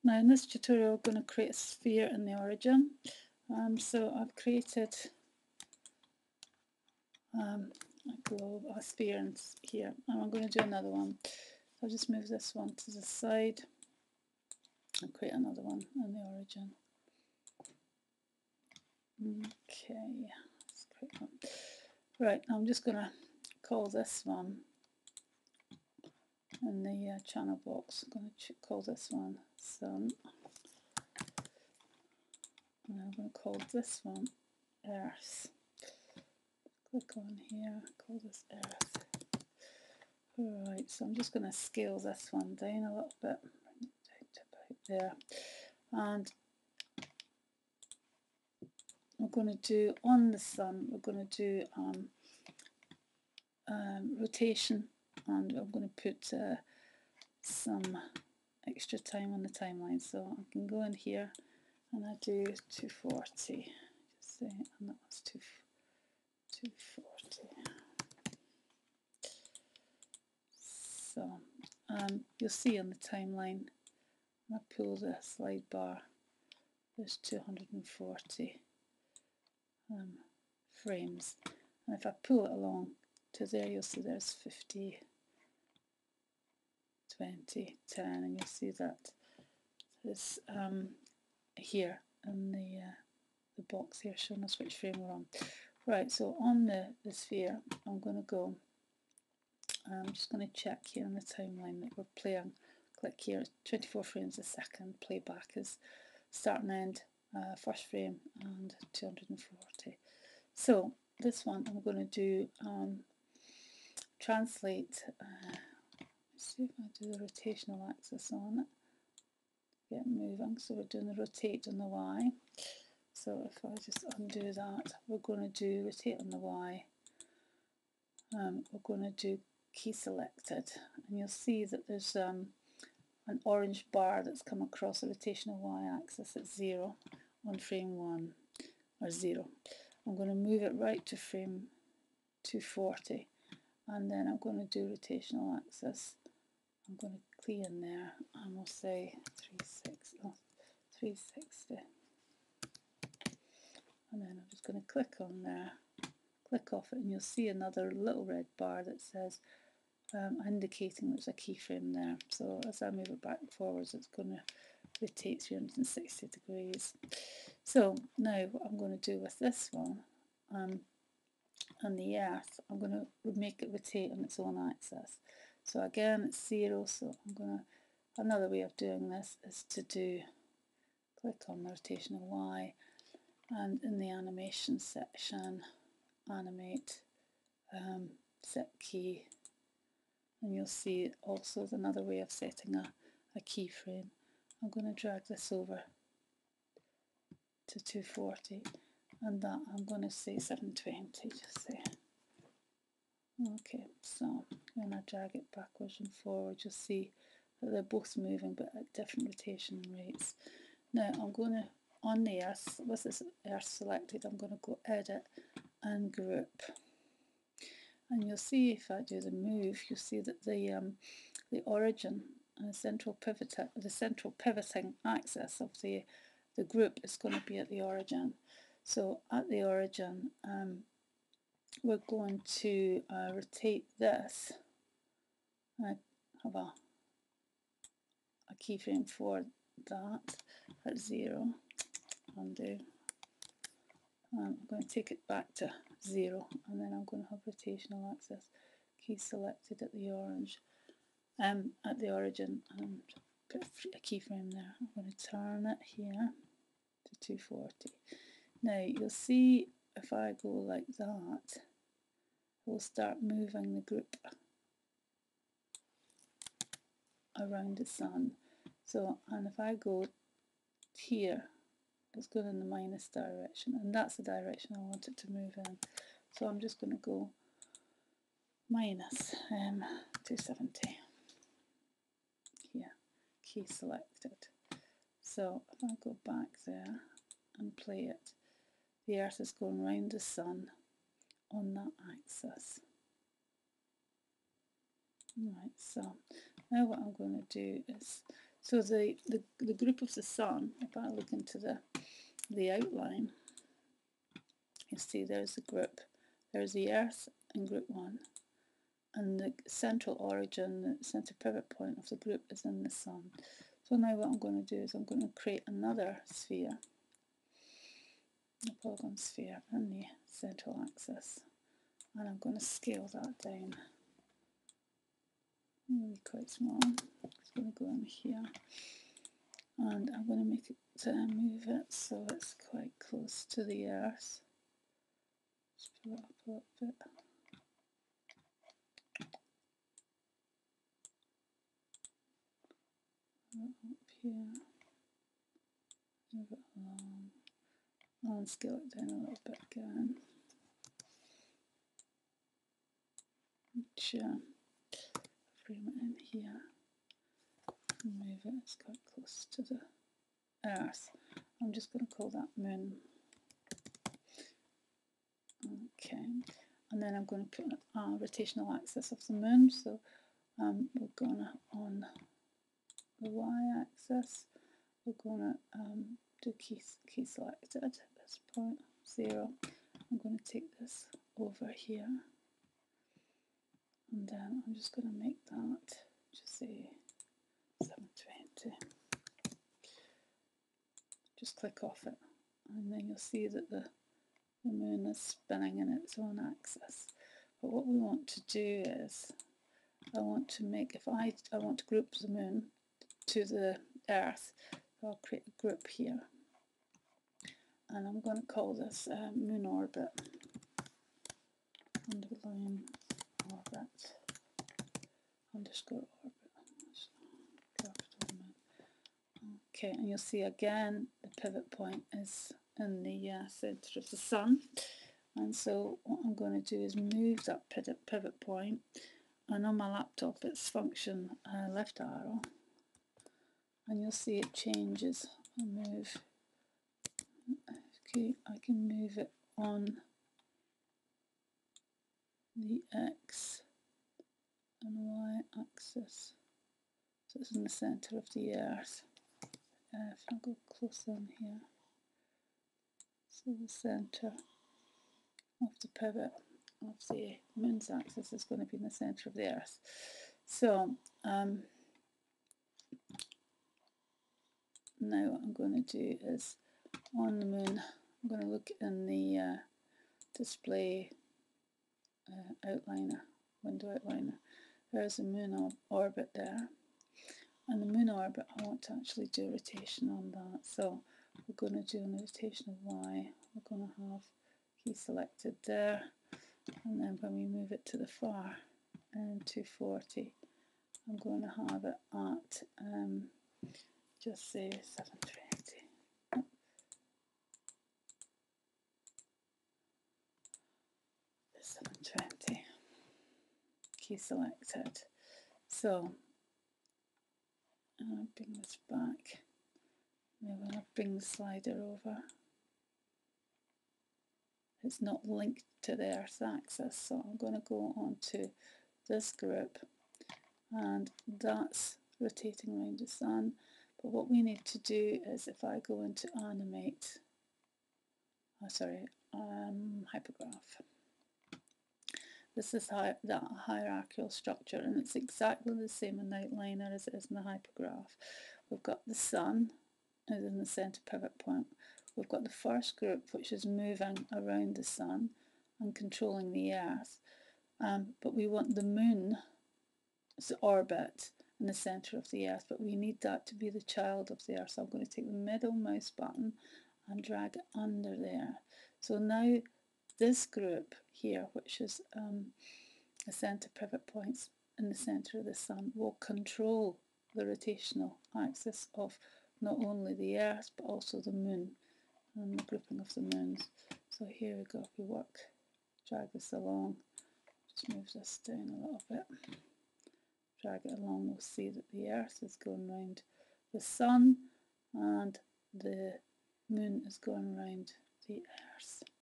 Now in this tutorial we're going to create a sphere in the origin. So I've created a globe, a sphere here, and I'm going to do another one. I'll just move this one to the side and create another one in the origin. Okay, let's create one. Right, I'm just going to call this one in the channel box. I'm going to call this one Sun, and I'm going to call this one Earth. Click on here, call this Earth. Alright, so I'm just going to scale this one down a little bit, bring it down to about there, and we're going to do on the Sun, we're going to do rotation, and I'm going to put some extra time on the timeline. So I can go in here and I do 240, just say, and that was 240. So you'll see on the timeline, when I pull the slide bar, there's 240 frames, and if I pull it along to there, you'll see there's 50, 20, 10, and you'll see that is here in the box here showing us which frame we're on. Right, so on the sphere, I'm going to go, I'm just going to check here on the timeline that we're playing. Click here, 24 frames a second, playback is start and end, first frame, and 240. So this one I'm going to do translate, let's see if I do the rotational axis on it, get moving. So we're doing the rotate on the Y. So if I just undo that, we're going to do rotate on the Y. We're going to do key selected, and you'll see that there's an orange bar that's come across the rotational Y-axis at 0 on frame 1, or 0. I'm going to move it right to frame 240, and then I'm going to do rotational axis. I'm going to key in there, and we'll say 360. And then I'm just going to click on there, click off it, and you'll see another little red bar that says indicating there's a keyframe there. So as I move it back and forwards, it's going to rotate 360 degrees. So now what I'm going to do with this one, on the Earth, I'm going to make it rotate on its own axis. So again, it's 0, so I'm going to, another way of doing this is to do, click on the rotational Y, and in the animation section, animate, set key, and you'll see also another way of setting a keyframe. I'm going to drag this over to 240, and that I'm going to say 720, just say. Okay, so when I drag it backwards and forward, you'll see that they're both moving but at different rotation rates. Now I'm going to, on the Earth, with this Earth selected, I'm going to go Edit and Group. And you'll see if I do the move, you'll see that the origin and the central pivoting axis of the group is going to be at the origin. So at the origin, we're going to rotate this. I have a keyframe for that at 0. Undo. I'm going to take it back to 0, and then I'm going to have rotational axis key selected at the orange, at the origin, and put a keyframe there. I'm going to turn it here to 240. Now you'll see if I go like that, we'll start moving the group around the Sun. So, and if I go here, it's going in the minus direction, and that's the direction I want it to move in. So I'm just going to go minus 270 here, key selected. So if I go back there and play it, the Earth is going round the Sun on that axis. Right, so now what I'm going to do is So the group of the sun, if I look into the outline, you see there's the group. There's the Earth in group 1, and the central origin, the centre pivot point of the group is in the sun. So now what I'm going to do is I'm going to create another sphere, a polygon sphere in the central axis, and I'm going to scale that down really quite small. It's going to go in here, and I'm going to make it move it so it's quite close to the Earth. Just pull it up a little bit. Up here, move it along, and scale it down a little bit again. Frame it in here and move it. It's quite close to the Earth. I'm just going to call that moon. Okay, and then I'm going to put a rotational axis of the moon. So we're going to, on the y-axis, we're going to do key selected at this point, 0. I'm going to take this over here, and then I'm just going to make that, just say 720. Just click off it, and then you'll see that the moon is spinning in its own axis. But what we want to do is, I want to make, I want to group the moon to the Earth, so I'll create a group here, and I'm going to call this moon orbit, underline orbit, underscore orbit, capital moon. Okay, and you'll see again the pivot point is in the centre of the sun, and so what I'm going to do is move that pivot point, and on my laptop it's function left arrow, and you'll see it changes. I'll move. Okay, I can move it on the X and Y axis, so it's in the centre of the Earth. If I go close in here, so the centre of the pivot of the moon's axis is going to be in the centre of the Earth. So now what I'm going to do is, on the moon, I'm going to look in the display outliner, window outliner. There's a moon orbit there, and the moon orbit, I want to actually do a rotation on that. So we're going to do a rotation of Y. We're going to have key selected there, and then when we move it to the far and 240, I'm going to have it at just say 720. 720. Key selected. So I'll bring this back. Now when I bring the slider over, it's not linked to the Earth's axis, so I'm going to go on to this group, and that's rotating around the sun. But what we need to do is, if I go into animate, hypergraph. This is that hierarchical structure, and it's exactly the same in the outliner as it is in the hypergraph. We've got the sun is in the centre pivot point. We've got the first group, which is moving around the sun and controlling the Earth. But we want the moon's orbit in the centre of the Earth, but we need that to be the child of the Earth. So I'm going to take the middle mouse button and drag it under there. So now this group here, which is the centre pivot points in the centre of the sun, will control the rotational axis of not only the Earth but also the moon and the grouping of the moons. So here we go, if we work, drag this along, just move this down a little bit, drag it along, we'll see that the Earth is going around the sun and the moon is going around the Earth.